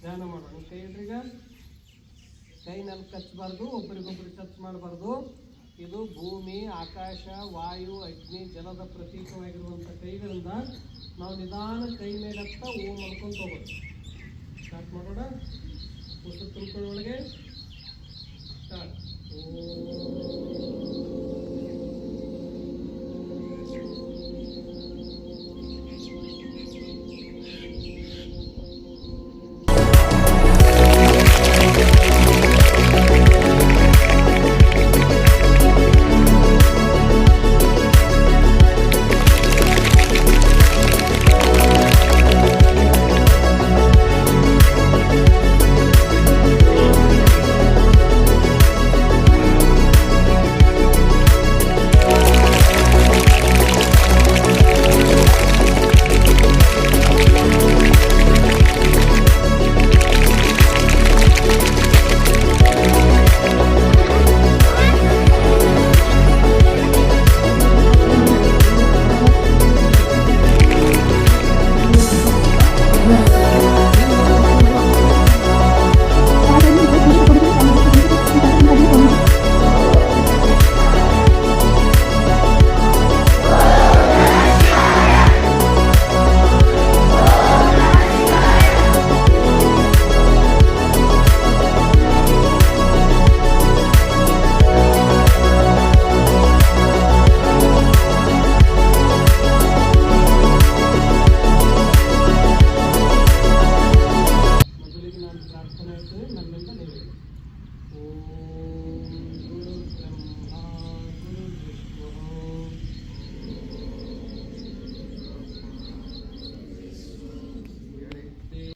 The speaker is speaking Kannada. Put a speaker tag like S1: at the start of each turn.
S1: ಧ್ಯಾನ ಮಾಡೋಣ. ಕೈ ಇಡ್ರೀಗ. ಕೈನಲ್ಲಿ ಕಚ್ಚಬಾರ್ದು, ಒಬ್ಬರಿಗೊಬ್ಬರು ಟಚ್ ಮಾಡಬಾರ್ದು. ಇದು ಭೂಮಿ, ಆಕಾಶ, ವಾಯು, ಅಗ್ನಿ, ಜಲದ ಪ್ರತೀಕವಾಗಿರುವಂಥ ಕೈಗಳಿಂದ ನಾವು ನಿಧಾನ ಕೈ ಮೇಲತ್ತ ಓಂ ಅನ್ಕೊಂಡು ಹೋಗೋದು. ಸ್ಟಾರ್ಟ್ ಮಾಡೋಣ. ಉಸಿರು ತುಂಬಿಕೊಳ್ಳೋ ಒಳಗೆ ಸ್ಟಾರ್ಟ್. ಓ